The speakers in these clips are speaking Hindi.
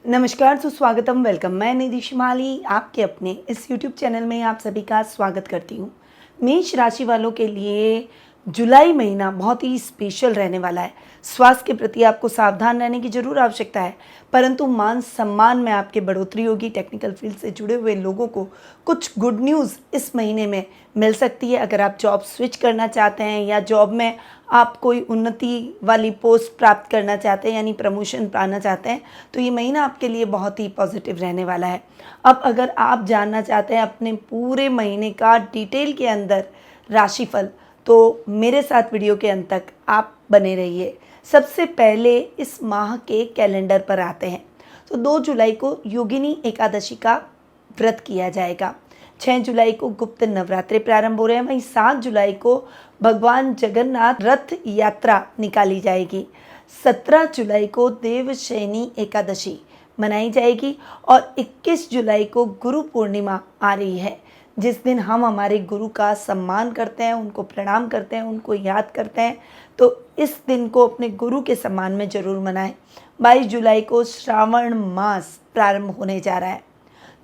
नमस्कार, सुस्वागतम, वेलकम। मैं निधि शिमाली आपके अपने इस यूट्यूब चैनल में आप सभी का स्वागत करती हूँ। मेष राशि वालों के लिए जुलाई महीना बहुत ही स्पेशल रहने वाला है। स्वास्थ्य के प्रति आपको सावधान रहने की ज़रूर आवश्यकता है, परंतु मान सम्मान में आपके बढ़ोतरी होगी। टेक्निकल फील्ड से जुड़े हुए लोगों को कुछ गुड न्यूज़ इस महीने में मिल सकती है। अगर आप जॉब स्विच करना चाहते हैं या जॉब में आप कोई उन्नति वाली पोस्ट प्राप्त करना चाहते हैं यानी प्रमोशन पाना चाहते हैं, तो ये महीना आपके लिए बहुत ही पॉजिटिव रहने वाला है। अब अगर आप जानना चाहते हैं अपने पूरे महीने का डिटेल के अंदर राशिफल, तो मेरे साथ वीडियो के अंत तक आप बने रहिए। सबसे पहले इस माह के कैलेंडर पर आते हैं तो 2 जुलाई को योगिनी एकादशी का व्रत किया जाएगा। 6 जुलाई को गुप्त नवरात्रे प्रारंभ हो रहे हैं। वहीं 7 जुलाई को भगवान जगन्नाथ रथ यात्रा निकाली जाएगी। 17 जुलाई को देवशयनी एकादशी मनाई जाएगी और 21 जुलाई को गुरु पूर्णिमा आ रही है, जिस दिन हम हमारे गुरु का सम्मान करते हैं, उनको प्रणाम करते हैं, उनको याद करते हैं। तो इस दिन को अपने गुरु के सम्मान में ज़रूर मनाएं। 22 जुलाई को श्रावण मास प्रारंभ होने जा रहा है,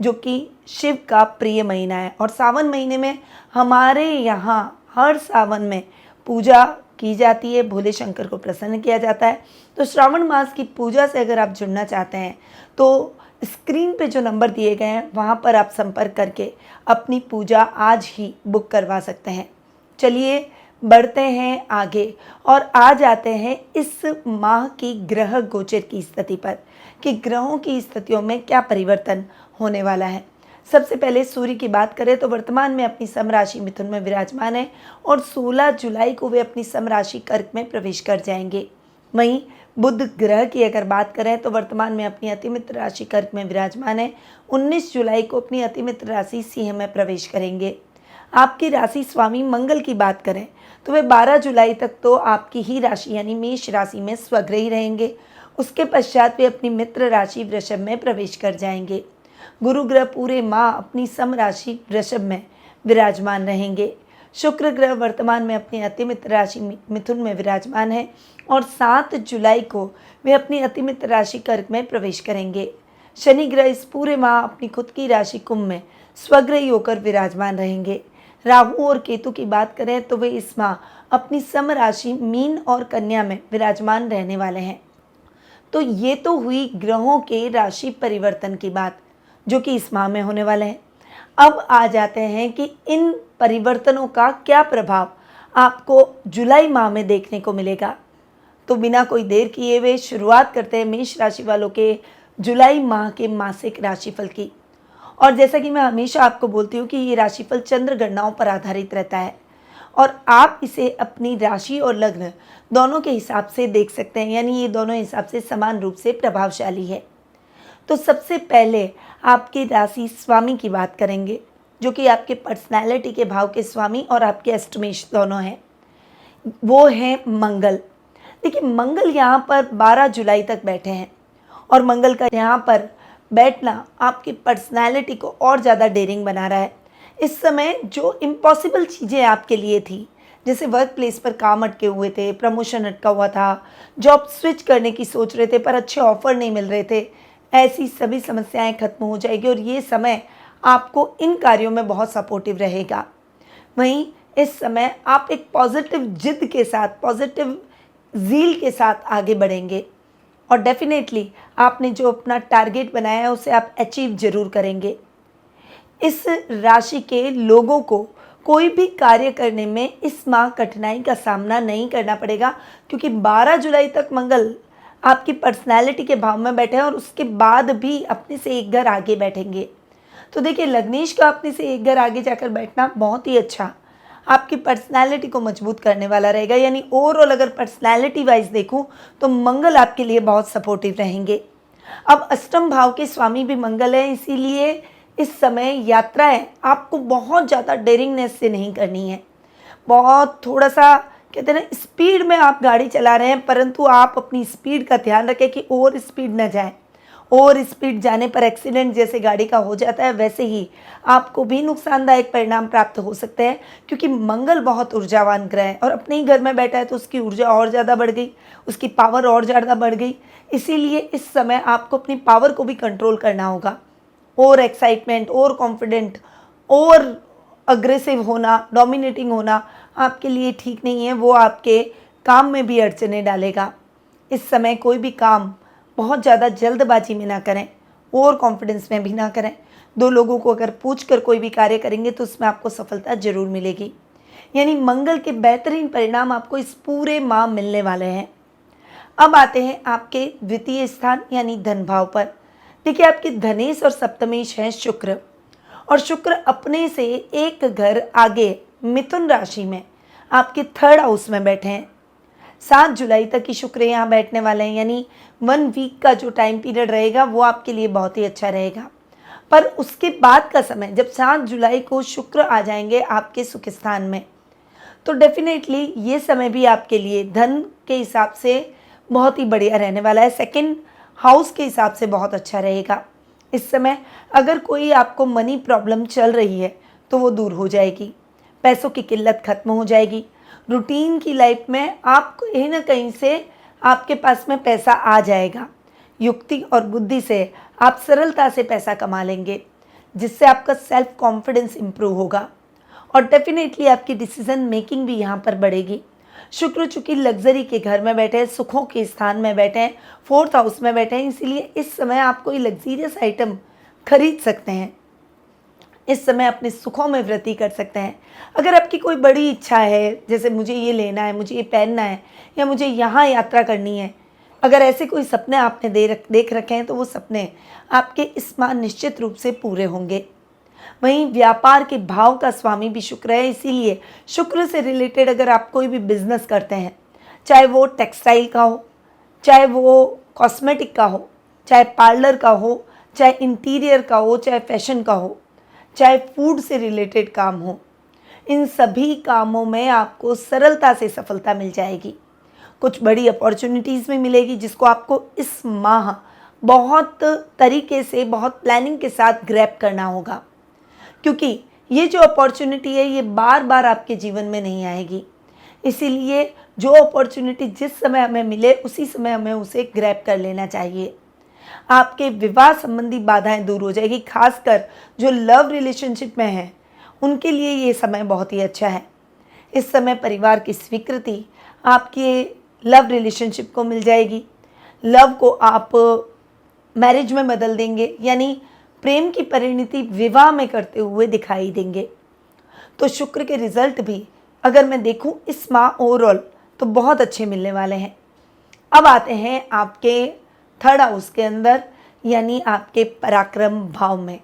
जो कि शिव का प्रिय महीना है। और सावन महीने में हमारे यहाँ हर सावन में पूजा की जाती है, भोले शंकर को प्रसन्न किया जाता है। तो श्रावण मास की पूजा से अगर आप जुड़ना चाहते हैं तो स्क्रीन पे जो नंबर दिए गए हैं वहाँ पर आप संपर्क करके अपनी पूजा आज ही बुक करवा सकते हैं। चलिए बढ़ते हैं आगे और आ जाते हैं इस माह की ग्रह गोचर की स्थिति पर कि ग्रहों की स्थितियों में क्या परिवर्तन होने वाला है। सबसे पहले सूर्य की बात करें तो वर्तमान में अपनी समराशि मिथुन में विराजमान है और 16 जुलाई को वे अपनी समराशि कर्क में प्रवेश कर जाएंगे। वहीं बुध ग्रह की अगर बात करें तो वर्तमान में अपनी अतिमित्र राशि कर्क में विराजमान है। 19 जुलाई को अपनी अतिमित्र राशि सिंह में प्रवेश करेंगे। आपकी राशि स्वामी मंगल की बात करें तो वे 12 जुलाई तक तो आपकी ही राशि यानी मेष राशि में स्वग्रही रहेंगे। उसके पश्चात वे अपनी मित्र राशि वृषभ में प्रवेश कर जाएंगे। गुरु ग्रह पूरे माह अपनी सम राशि वृषभ में विराजमान रहेंगे। शुक्र ग्रह वर्तमान में अपनी अतिमित्र राशि मिथुन में विराजमान है और 7 जुलाई को वे अपनी अतिमित्र राशि कर्क में प्रवेश करेंगे। शनि ग्रह इस पूरे माह अपनी खुद की राशि कुंभ में स्वग्रही होकर विराजमान रहेंगे। राहु और केतु की बात करें तो वे इस माह अपनी सम राशि मीन और कन्या में विराजमान रहने वाले हैं। तो ये तो हुई ग्रहों के राशि परिवर्तन की बात, जो कि इस माह में होने वाले हैं। अब आ जाते हैं कि इन परिवर्तनों का क्या प्रभाव आपको जुलाई माह में देखने को मिलेगा। तो बिना कोई देर किए हुए शुरुआत करते हैं मेष राशि वालों के जुलाई माह के मासिक राशिफल की। और जैसा कि मैं हमेशा आपको बोलती हूँ कि ये राशिफल चंद्र गणनाओं पर आधारित रहता है और आप इसे अपनी राशि और लग्न दोनों के हिसाब से देख सकते हैं, यानी ये दोनों हिसाब से समान रूप से प्रभावशाली है। तो सबसे पहले आपकी राशि स्वामी की बात करेंगे, जो कि आपके पर्सनैलिटी के भाव के स्वामी और आपके अष्टमेश दोनों हैं। वो हैं मंगल। देखिए, मंगल यहाँ पर 12 जुलाई तक बैठे हैं और मंगल का यहाँ पर बैठना आपकी पर्सनैलिटी को और ज़्यादा डेयरिंग बना रहा है। इस समय जो इम्पॉसिबल चीज़ें आपके लिए थी, जैसे वर्क प्लेस पर काम अटके हुए थे, प्रमोशन अटका हुआ था, जॉब स्विच करने की सोच रहे थे पर अच्छे ऑफर नहीं मिल रहे थे, ऐसी सभी समस्याएं खत्म हो जाएगी और ये समय आपको इन कार्यों में बहुत सपोर्टिव रहेगा। वहीं इस समय आप एक पॉजिटिव जिद के साथ, पॉजिटिव ज़ील के साथ आगे बढ़ेंगे और डेफिनेटली आपने जो अपना टारगेट बनाया है उसे आप अचीव जरूर करेंगे। इस राशि के लोगों को कोई भी कार्य करने में इस माह कठिनाई का सामना नहीं करना पड़ेगा, क्योंकि 12 जुलाई तक मंगल आपकी पर्सनैलिटी के भाव में बैठे हैं और उसके बाद भी अपने से एक घर आगे बैठेंगे। तो देखिए, लग्नेश का अपने से एक घर आगे जाकर बैठना बहुत ही अच्छा आपकी पर्सनैलिटी को मजबूत करने वाला रहेगा। यानी ओवरऑल अगर पर्सनैलिटी वाइज देखूं तो मंगल आपके लिए बहुत सपोर्टिव रहेंगे। अब अष्टम भाव के स्वामी भी मंगल है, इसीलिए इस समय यात्राएं आपको बहुत ज़्यादा डेयरिंगनेस से नहीं करनी है। बहुत थोड़ा सा कहते हैं ना, स्पीड में आप गाड़ी चला रहे हैं, परंतु आप अपनी स्पीड का ध्यान रखें कि ओवर स्पीड न जाए। ओवर स्पीड जाने पर एक्सीडेंट जैसे गाड़ी का हो जाता है, वैसे ही आपको भी नुकसानदायक परिणाम प्राप्त हो सकते हैं, क्योंकि मंगल बहुत ऊर्जावान ग्रह है और अपने ही घर में बैठा है तो उसकी ऊर्जा और ज़्यादा बढ़ गई, उसकी पावर और ज़्यादा बढ़ गई। इसीलिए इस समय आपको अपनी पावर को भी कंट्रोल करना होगा। और एक्साइटमेंट, और कॉन्फिडेंट, और अग्रेसिव होना, डोमिनेटिंग होना आपके लिए ठीक नहीं है। वो आपके काम में भी अड़चने डालेगा। इस समय कोई भी काम बहुत ज़्यादा जल्दबाजी में ना करें, ओवर कॉन्फिडेंस में भी ना करें। दो लोगों को अगर पूछकर कोई भी कार्य करेंगे तो उसमें आपको सफलता जरूर मिलेगी। यानी मंगल के बेहतरीन परिणाम आपको इस पूरे माह मिलने वाले हैं। अब आते हैं आपके द्वितीय स्थान यानी धन भाव पर। देखिए, आपके धनेश और सप्तमेश हैं शुक्र, और शुक्र अपने से एक घर आगे मिथुन राशि में आपके थर्ड हाउस में बैठे हैं। 7 जुलाई तक ही शुक्र यहाँ बैठने वाले हैं, यानी 1 वीक का जो टाइम पीरियड रहेगा वो आपके लिए बहुत ही अच्छा रहेगा। पर उसके बाद का समय, जब 7 जुलाई को शुक्र आ जाएंगे आपके सुख स्थान में, तो डेफिनेटली ये समय भी आपके लिए धन के हिसाब से बहुत ही बढ़िया रहने वाला है। सेकंड हाउस के हिसाब से बहुत अच्छा रहेगा। इस समय अगर कोई आपको मनी प्रॉब्लम चल रही है तो वो दूर हो जाएगी, पैसों की किल्लत खत्म हो जाएगी। रूटीन की लाइफ में आप कहीं ना कहीं से आपके पास में पैसा आ जाएगा। युक्ति और बुद्धि से आप सरलता से पैसा कमा लेंगे, जिससे आपका सेल्फ कॉन्फिडेंस इम्प्रूव होगा और डेफिनेटली आपकी डिसीजन मेकिंग भी यहाँ पर बढ़ेगी। शुक्र चूंकि लग्जरी के घर में बैठे हैं, सुखों के स्थान में बैठे हैं, 4th हाउस में बैठे हैं, इसीलिए इस समय आप कोई लग्जीरियस आइटम खरीद सकते हैं। इस समय अपने सुखों में वृद्धि कर सकते हैं। अगर आपकी कोई बड़ी इच्छा है, जैसे मुझे ये लेना है, मुझे ये पहनना है, या मुझे यहाँ यात्रा करनी है, अगर ऐसे कोई सपने आपने देख रखे हैं तो वो सपने आपके इस माह निश्चित रूप से पूरे होंगे। वहीं व्यापार के भाव का स्वामी भी शुक्र है, इसीलिए शुक्र से रिलेटेड अगर आप कोई भी बिजनेस करते हैं, चाहे वो टेक्सटाइल का हो, चाहे वो कॉस्मेटिक का हो, चाहे पार्लर का हो, चाहे इंटीरियर का हो, चाहे फैशन का हो, चाहे फूड से रिलेटेड काम हो, इन सभी कामों में आपको सरलता से सफलता मिल जाएगी। कुछ बड़ी अपॉर्चुनिटीज़ भी मिलेगी, जिसको आपको इस माह बहुत तरीके से, बहुत प्लानिंग के साथ ग्रैब करना होगा, क्योंकि ये जो अपॉर्चुनिटी है ये बार बार आपके जीवन में नहीं आएगी। इसीलिए जो अपॉर्चुनिटी जिस समय हमें मिले उसी समय हमें उसे ग्रैब कर लेना चाहिए। आपके विवाह संबंधी बाधाएं दूर हो जाएगी, खासकर जो लव रिलेशनशिप में हैं उनके लिए ये समय बहुत ही अच्छा है। इस समय परिवार की स्वीकृति आपके लव रिलेशनशिप को मिल जाएगी। लव को आप मैरिज में बदल देंगे, यानी प्रेम की परिणति विवाह में करते हुए दिखाई देंगे। तो शुक्र के रिजल्ट भी अगर मैं देखूं इस माह ओवरऑल तो बहुत अच्छे मिलने वाले हैं। अब आते हैं आपके थर्ड हाउस के अंदर, यानी आपके पराक्रम भाव में।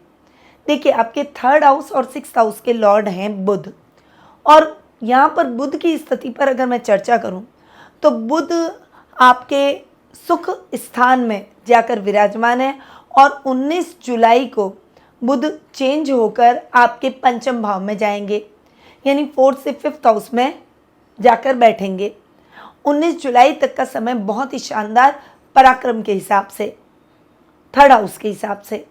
देखिए, आपके थर्ड हाउस और 6th हाउस के लॉर्ड हैं बुध, और यहाँ पर बुध की स्थिति पर अगर मैं चर्चा करूँ तो बुध आपके सुख स्थान में जाकर विराजमान है, और 19 जुलाई को बुध चेंज होकर आपके पंचम भाव में जाएंगे, यानी 4th से 5th हाउस में जाकर बैठेंगे। 19 जुलाई तक का समय बहुत ही शानदार, पराक्रम के हिसाब से, थर्ड हाउस के हिसाब से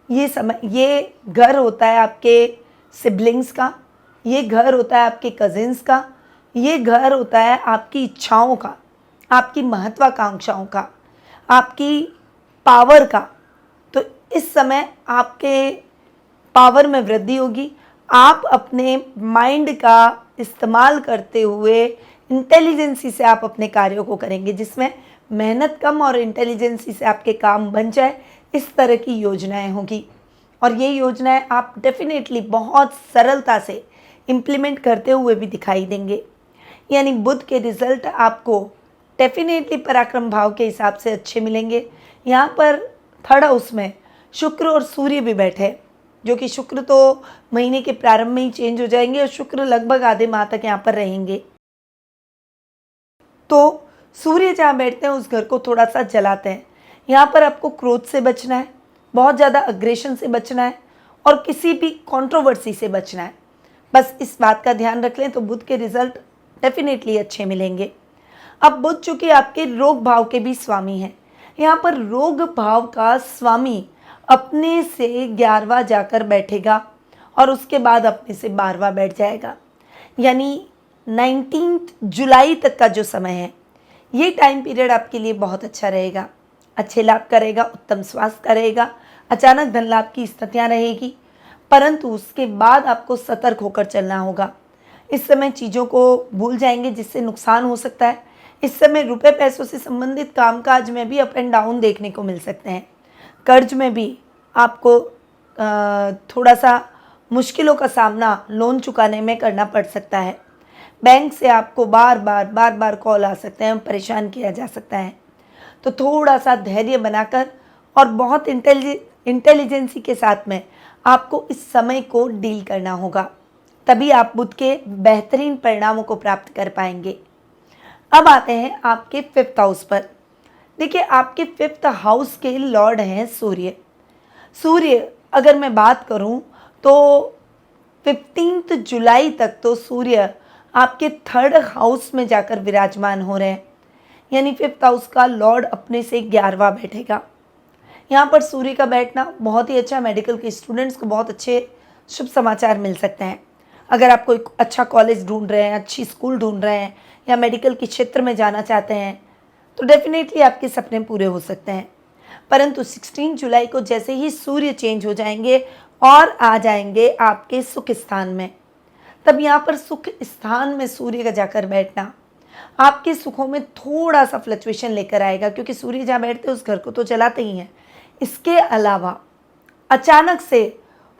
ये समय, ये घर होता है आपके सिबलिंग्स का, ये घर होता है आपके कजिन्स का, ये घर होता है आपकी इच्छाओं का, आपकी महत्वाकांक्षाओं का, आपकी पावर का। तो इस समय आपके पावर में वृद्धि होगी। आप अपने माइंड का इस्तेमाल करते हुए इंटेलिजेंसी से आप अपने कार्यों को करेंगे, जिसमें मेहनत कम और इंटेलिजेंसी से आपके काम बन जाए, इस तरह की योजनाएं होगी। और ये योजनाएं आप डेफिनेटली बहुत सरलता से इम्प्लीमेंट करते हुए भी दिखाई देंगे। यानी बुध के रिजल्ट आपको डेफिनेटली पराक्रम भाव के हिसाब से अच्छे मिलेंगे। यहाँ पर थर्ड हाउस में शुक्र और सूर्य भी बैठे, जो कि शुक्र तो महीने के प्रारंभ में ही चेंज हो जाएंगे और शुक्र लगभग आधे माह तक यहाँ पर रहेंगे। तो सूर्य जहाँ बैठते हैं उस घर को थोड़ा सा जलाते हैं। यहाँ पर आपको क्रोध से बचना है, बहुत ज़्यादा अग्रेशन से बचना है, और किसी भी कंट्रोवर्सी से बचना है। बस इस बात का ध्यान रख लें तो बुध के रिजल्ट डेफिनेटली अच्छे मिलेंगे। अब बुध चूंकि आपके रोग भाव के भी स्वामी हैं, यहाँ पर रोग भाव का स्वामी अपने से 11वां जाकर बैठेगा और उसके बाद अपने से 12वां बैठ जाएगा। यानी 19 जुलाई तक का जो समय है, ये टाइम पीरियड आपके लिए बहुत अच्छा रहेगा। अच्छे लाभ करेगा, उत्तम स्वास्थ्य करेगा, अचानक धन लाभ की स्थितियाँ रहेगी, परंतु उसके बाद आपको सतर्क होकर चलना होगा। इस समय चीज़ों को भूल जाएंगे जिससे नुकसान हो सकता है। इस समय रुपए पैसों से संबंधित कामकाज में भी अप एंड डाउन देखने को मिल सकते हैं। कर्ज में भी आपको थोड़ा सा मुश्किलों का सामना लोन चुकाने में करना पड़ सकता है। बैंक से आपको बार बार कॉल आ सकते हैं, परेशान किया जा सकता है। तो थोड़ा सा धैर्य बनाकर और बहुत इंटेलिजेंसी के साथ में आपको इस समय को डील करना होगा, तभी आप बुध के बेहतरीन परिणामों को प्राप्त कर पाएंगे। अब आते हैं आपके 5th हाउस पर। देखिए, आपके 5th हाउस के लॉर्ड हैं सूर्य। सूर्य अगर मैं बात करूं तो 15 जुलाई तक तो सूर्य आपके 3rd हाउस में जाकर विराजमान हो रहे हैं। यानी 5th हाउस का लॉर्ड अपने से 11वां बैठेगा। यहाँ पर सूर्य का बैठना बहुत ही अच्छा, मेडिकल के स्टूडेंट्स को बहुत अच्छे शुभ समाचार मिल सकते हैं। अगर आप कोई अच्छा कॉलेज ढूंढ रहे हैं, अच्छी स्कूल ढूंढ रहे हैं या मेडिकल के क्षेत्र में जाना चाहते हैं तो डेफिनेटली आपके सपने पूरे हो सकते हैं। परंतु 16 जुलाई को जैसे ही सूर्य चेंज हो जाएंगे और आ जाएंगे आपके सुख स्थान में, तब यहाँ पर सुख स्थान में सूर्य का जाकर बैठना आपके सुखों में थोड़ा सा फ्लक्चुएशन लेकर आएगा, क्योंकि सूर्य जहाँ बैठते हैं उस घर को तो चलाते ही हैं। इसके अलावा अचानक से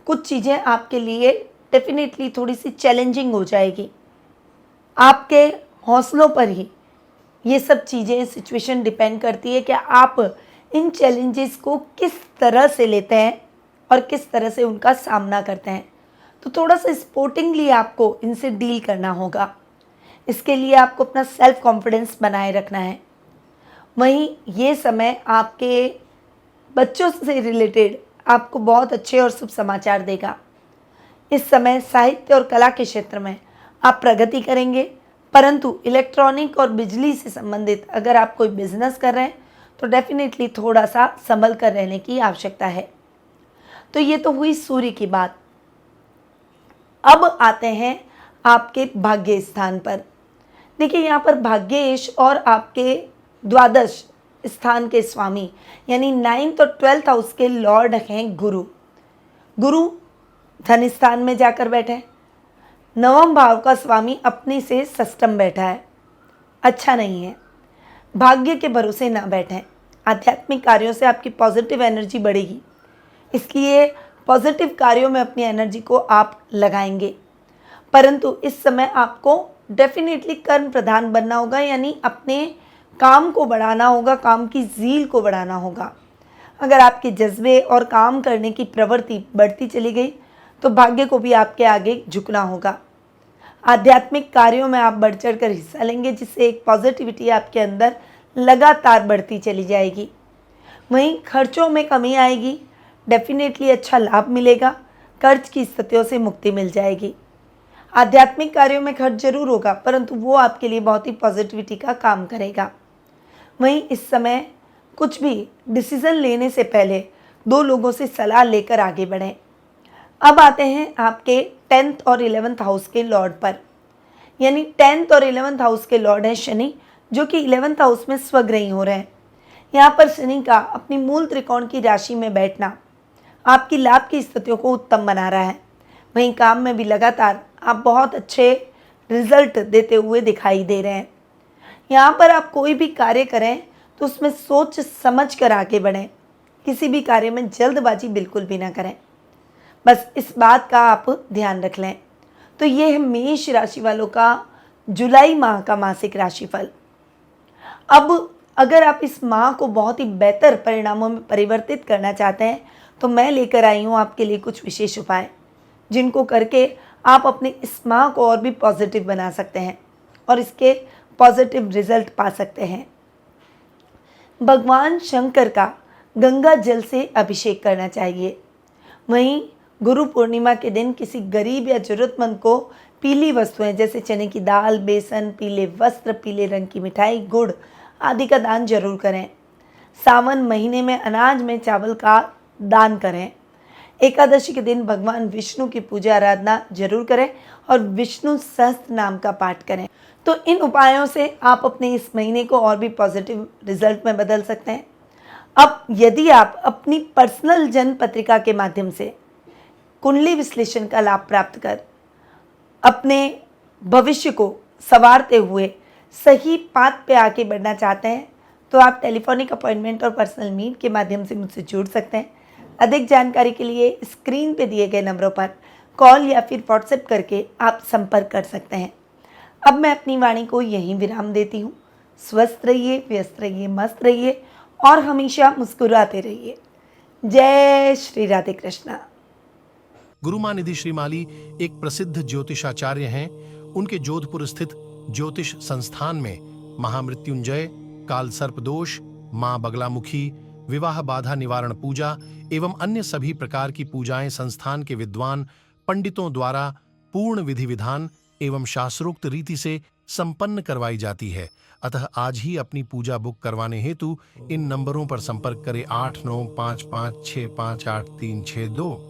कुछ चीज़ें आपके लिए डेफिनेटली थोड़ी सी चैलेंजिंग हो जाएगी। आपके हौसलों पर ही ये सब चीज़ें, सिचुएशन डिपेंड करती है कि आप इन चैलेंजेस को किस तरह से लेते हैं और किस तरह से उनका सामना करते हैं। तो थोड़ा सा स्पोर्टिंगली आपको इनसे डील करना होगा। इसके लिए आपको अपना सेल्फ कॉन्फिडेंस बनाए रखना है। वहीं ये समय आपके बच्चों से रिलेटेड आपको बहुत अच्छे और शुभ समाचार देगा। इस समय साहित्य और कला के क्षेत्र में आप प्रगति करेंगे, परंतु इलेक्ट्रॉनिक और बिजली से संबंधित अगर आप कोई बिजनेस कर रहे हैं तो डेफिनेटली थोड़ा सा संभल कर रहने की आवश्यकता है। तो ये तो हुई सूर्य की बात। अब आते हैं आपके भाग्य स्थान पर। देखिए, यहाँ पर भाग्येश और आपके द्वादश स्थान के स्वामी यानी 9th और 12th हाउस के लॉर्ड हैं गुरु। गुरु धन स्थान में जाकर बैठे, 9वें भाव का स्वामी अपने से षष्ठम बैठा है, अच्छा नहीं है। भाग्य के भरोसे ना बैठें। आध्यात्मिक कार्यों से आपकी पॉजिटिव एनर्जी बढ़ेगी, इसलिए पॉजिटिव कार्यों में अपनी एनर्जी को आप लगाएंगे। परंतु इस समय आपको डेफिनेटली कर्म प्रधान बनना होगा, यानी अपने काम को बढ़ाना होगा, काम की ज़ील को बढ़ाना होगा। अगर आपके जज्बे और काम करने की प्रवृत्ति बढ़ती चली गई तो भाग्य को भी आपके आगे झुकना होगा। आध्यात्मिक कार्यों में आप बढ़ चढ़ कर हिस्सा लेंगे, जिससे एक पॉजिटिविटी आपके अंदर लगातार बढ़ती चली जाएगी। वहीं खर्चों में कमी आएगी, डेफिनेटली अच्छा लाभ मिलेगा, कर्ज की स्थितियों से मुक्ति मिल जाएगी। आध्यात्मिक कार्यों में खर्च जरूर होगा, परंतु वो आपके लिए बहुत ही पॉजिटिविटी का काम करेगा। वहीं इस समय कुछ भी डिसीज़न लेने से पहले 2 लोगों से सलाह लेकर आगे बढ़ें। अब आते हैं आपके 10th और 11th हाउस के लॉर्ड पर। यानी 10th और 11th हाउस के लॉर्ड हैं शनि, जो कि 11th हाउस में स्वग्रही हो रहे हैं। यहाँ पर शनि का अपनी मूल त्रिकोण की राशि में बैठना आपकी लाभ की स्थितियों को उत्तम बना रहा है। वहीं काम में भी लगातार आप बहुत अच्छे रिजल्ट देते हुए दिखाई दे रहे हैं। यहाँ पर आप कोई भी कार्य करें तो उसमें सोच समझ कर आगे बढ़ें। किसी भी कार्य में जल्दबाजी बिल्कुल भी ना करें, बस इस बात का आप ध्यान रख लें। तो ये है मेष राशि वालों का जुलाई माह का मासिक राशिफल। अब अगर आप इस माह को बहुत ही बेहतर परिणामों में परिवर्तित करना चाहते हैं तो मैं लेकर आई हूँ आपके लिए कुछ विशेष उपाय, जिनको करके आप अपने इस माह को और भी पॉजिटिव बना सकते हैं और इसके पॉजिटिव रिजल्ट पा सकते हैं। भगवान शंकर का गंगा जल से अभिषेक करना चाहिए। वहीं गुरु पूर्णिमा के दिन किसी गरीब या जरूरतमंद को पीली वस्तुएं जैसे चने की दाल, बेसन, पीले वस्त्र, पीले रंग की मिठाई, गुड़ आदि का दान जरूर करें। सावन महीने में अनाज में चावल का दान करें। एकादशी के दिन भगवान विष्णु की पूजा आराधना जरूर करें और विष्णु सहस्त्र नाम का पाठ करें। तो इन उपायों से आप अपने इस महीने को और भी पॉजिटिव रिजल्ट में बदल सकते हैं। अब यदि आप अपनी पर्सनल जन्म पत्रिका के माध्यम से कुंडली विश्लेषण का लाभ प्राप्त कर अपने भविष्य को संवारते हुए सही पाथ पे आगे बढ़ना चाहते हैं, तो आप टेलीफोनिक अपॉइंटमेंट और पर्सनल मीट के माध्यम से मुझसे जुड़ सकते हैं। अधिक जानकारी के लिए स्क्रीन पे दिए गए नंबरों पर कॉल या फिर व्हाट्सएप करके आप संपर्क कर सकते हैं। अब मैं अपनी वाणी को यहीं विराम देती हूँ। स्वस्थ रहिए, व्यस्त रहिए, मस्त रहिए और हमेशा मुस्कुराते रहिए। जय श्री राधे कृष्णा। गुरु माँ निधि श्रीमाली एक प्रसिद्ध ज्योतिषाचार्य हैं। उनके जोधपुर स्थित ज्योतिष संस्थान में महामृत्युंजय, काल सर्प दोष, माँ बगलामुखी, विवाह बाधा निवारण पूजा एवं अन्य सभी प्रकार की पूजाएं संस्थान के विद्वान पंडितों द्वारा पूर्ण विधि विधान एवं शास्त्रोक्त रीति से संपन्न करवाई जाती है। अतः आज ही अपनी पूजा बुक करवाने हेतु इन नंबरों पर संपर्क करें 8955658362।